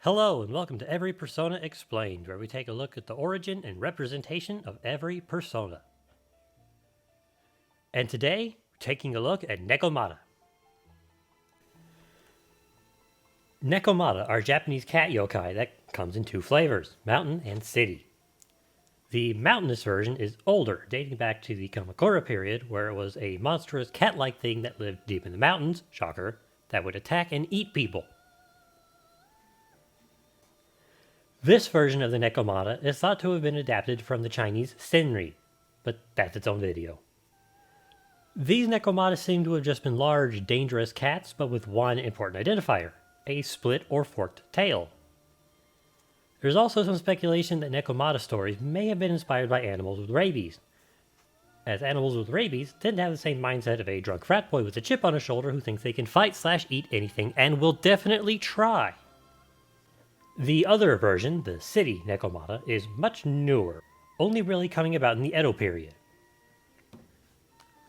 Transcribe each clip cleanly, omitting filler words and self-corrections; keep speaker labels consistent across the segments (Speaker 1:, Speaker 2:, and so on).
Speaker 1: Hello and welcome to Every Persona Explained, where we take a look at the origin and representation of every persona. And today, we're taking a look at Nekomata. Nekomata are Japanese cat yokai that comes in two flavors, mountain and city. The mountainous version is older, dating back to the Kamakura period, where it was a monstrous cat-like thing that lived deep in the mountains, shocker, that would attack and eat people. This version of the Nekomata is thought to have been adapted from the Chinese Senri, but that's its own video. These Nekomata seem to have just been large, dangerous cats, but with one important identifier, a split or forked tail. There's also some speculation that Nekomata stories may have been inspired by animals with rabies, as animals with rabies tend to have the same mindset of a drunk frat boy with a chip on his shoulder who thinks they can fight/eat anything and will definitely try. The other version, the city Nekomata, is much newer, only really coming about in the Edo period.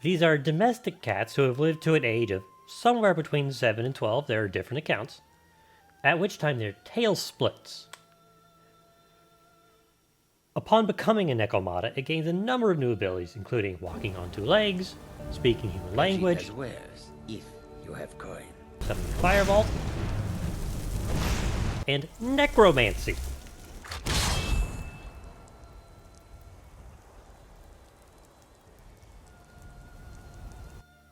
Speaker 1: These are domestic cats who have lived to an age of somewhere between 7 and 12, there are different accounts, at which time their tail splits. Upon becoming a Nekomata, it gains a number of new abilities, including walking on two legs, speaking human language,
Speaker 2: if you have coin.
Speaker 1: summoning fireballs, and necromancy.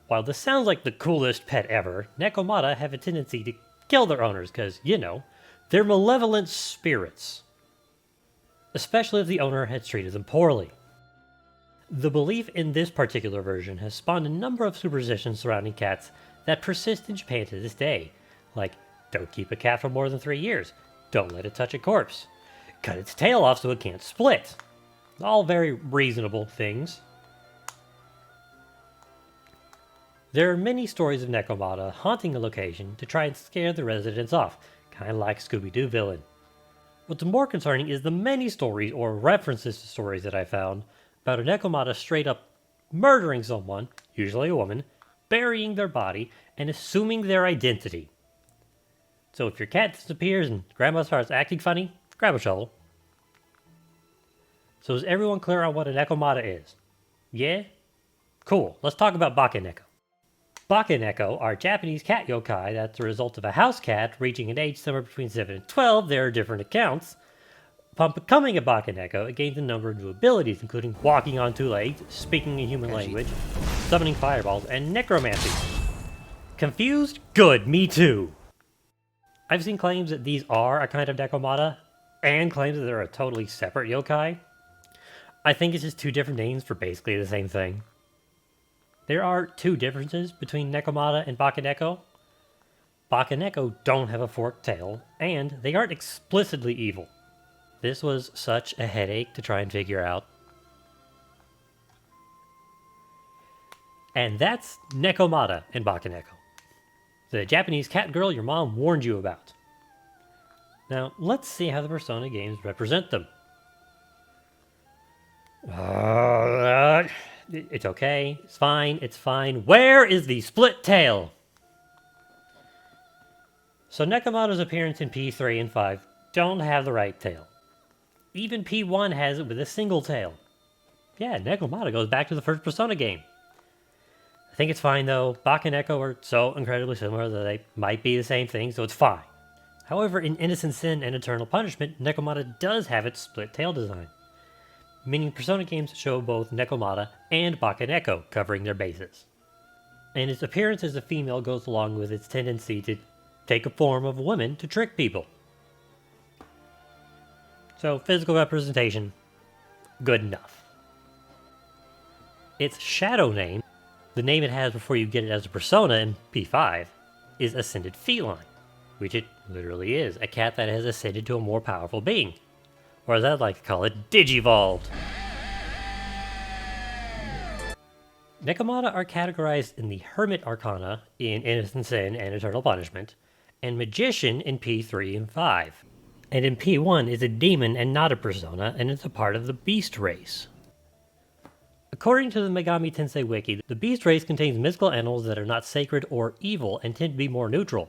Speaker 1: While this sounds like the coolest pet ever, Nekomata have a tendency to kill their owners because, they're malevolent spirits. Especially if the owner has treated them poorly. The belief in this particular version has spawned a number of superstitions surrounding cats that persist in Japan to this day, like don't keep a cat for more than 3 years, don't let it touch a corpse, cut its tail off so it can't split. All very reasonable things. There are many stories of Nekomata haunting a location to try and scare the residents off, kind of like Scooby-Doo villain. What's more concerning is the many stories or references to stories that I found about a Nekomata straight up murdering someone, usually a woman, burying their body, and assuming their identity. So if your cat disappears and grandma starts acting funny, grab a shovel. So is everyone clear on what a Nekomata is? Yeah? Cool, let's talk about Bakeneko. Bakeneko are Japanese cat yokai that's the result of a house cat reaching an age somewhere between 7 and 12, there are different accounts. Upon becoming a Bakeneko, it gains a number of new abilities, including walking on two legs, speaking a human language, summoning fireballs, and necromancy. Confused? Good, me too! I've seen claims that these are a kind of Nekomata, and claims that they're a totally separate yokai. I think it's just two different names for basically the same thing. There are two differences between Nekomata and Bakeneko. Bakeneko don't have a forked tail, and they aren't explicitly evil. This was such a headache to try and figure out. And that's Nekomata and Bakeneko. The Japanese cat girl your mom warned you about. Now, let's see how the Persona games represent them. It's okay, it's fine. Where is the split tail? So Nekomata's appearance in P3 and 5 don't have the right tail. Even P1 has it with a single tail. Yeah, Nekomata goes back to the first Persona game. I think it's fine though. Bakeneko are so incredibly similar that they might be the same thing, so it's fine. However, in Innocent Sin and Eternal Punishment, Nekomata does have its split tail design, meaning Persona games show both Nekomata and Bakeneko covering their bases. And its appearance as a female goes along with its tendency to take a form of a woman to trick people. So, physical representation, good enough. Its shadow name, the name it has before you get it as a persona in P5, is Ascended Feline, which it literally is, a cat that has ascended to a more powerful being. Or as I'd like to call it, digivolved. Nekomata are categorized in the Hermit Arcana in Innocent Sin and Eternal Punishment, and Magician in P3 and 5. And in P1 is a demon and not a persona, and it's a part of the Beast race. According to the Megami Tensei Wiki, the Beast race contains mystical animals that are not sacred or evil and tend to be more neutral.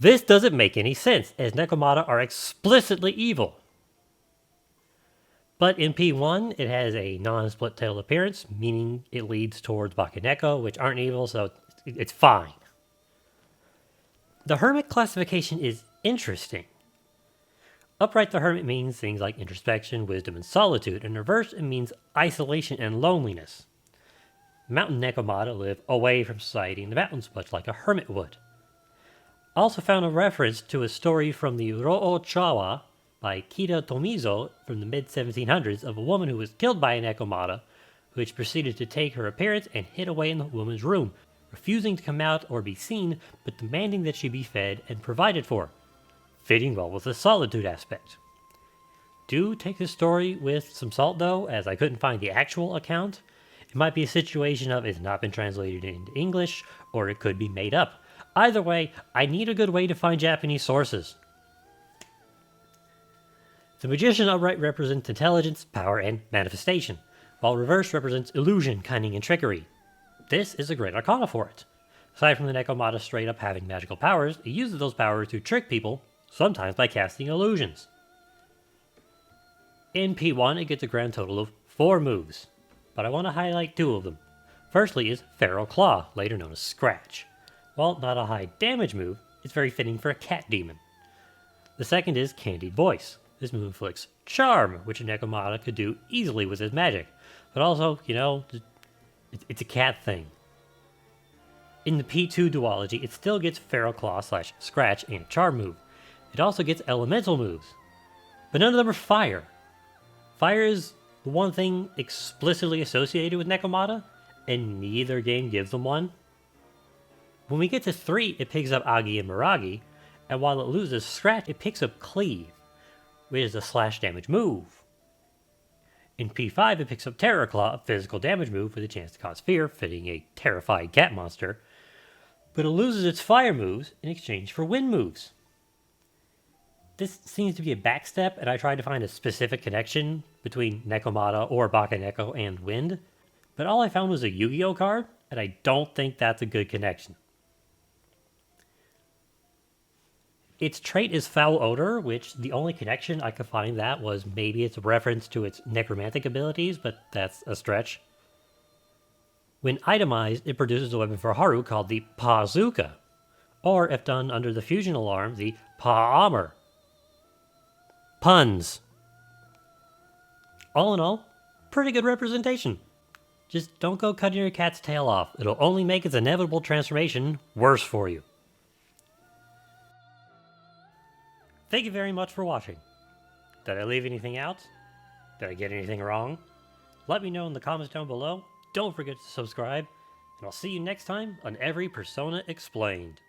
Speaker 1: This doesn't make any sense, as Nekomata are explicitly evil. But in P1, it has a non-split-tailed appearance, meaning it leads towards Bakeneko, which aren't evil, so it's fine. The Hermit classification is interesting. Upright, the Hermit means things like introspection, wisdom, and solitude, and reverse, it means isolation and loneliness. Mountain Nekomata live away from society in the mountains, much like a hermit would. I also found a reference to a story from the Ro'o Chawa by Kida Tomizo from the mid-1700s of a woman who was killed by a Nekomata, which proceeded to take her appearance and hid away in the woman's room, refusing to come out or be seen, but demanding that she be fed and provided for, fitting well with the solitude aspect. Do take this story with some salt though, as I couldn't find the actual account. It might be a situation of it's not been translated into English, or it could be made up. Either way, I need a good way to find Japanese sources. The Magician upright represents intelligence, power, and manifestation, while reverse represents illusion, cunning, and trickery. This is a great arcana for it. Aside from the Nekomata straight up having magical powers, it uses those powers to trick people, sometimes by casting illusions. In P1, it gets a grand total of 4 moves, but I want to highlight 2 of them. Firstly is Feral Claw, later known as Scratch. While not a high damage move, it's very fitting for a cat demon. The second is Candied Voice. This move inflicts Charm, which a Nekomata could do easily with his magic, but also, it's a cat thing. In the P2 duology, it still gets Feral Claw / Scratch and a Charm move. It also gets elemental moves, but none of them are fire. Fire is the one thing explicitly associated with Nekomata, and neither game gives them one. When we get to 3, it picks up Agi and Miragi, and while it loses Scratch, it picks up Cleave, which is a slash damage move. In P5, it picks up Terror Claw, a physical damage move with a chance to cause fear, fitting a terrified cat monster, but it loses its fire moves in exchange for wind moves. This seems to be a backstep, and I tried to find a specific connection between Nekomata or Bakeneko and wind, but all I found was a Yu-Gi-Oh card, and I don't think that's a good connection. Its trait is Foul Odor, which the only connection I could find that was maybe it's a reference to its necromantic abilities, but that's a stretch. When itemized, it produces a weapon for Haru called the Pazooka, or if done under the fusion alarm, the Pa-Armor. Puns. All in all, pretty good representation. Just don't go cutting your cat's tail off. It'll only make its inevitable transformation worse for you. Thank you very much for watching. Did I leave anything out? Did I get anything wrong? Let me know in the comments down below. Don't forget to subscribe, and I'll see you next time on Every Persona Explained.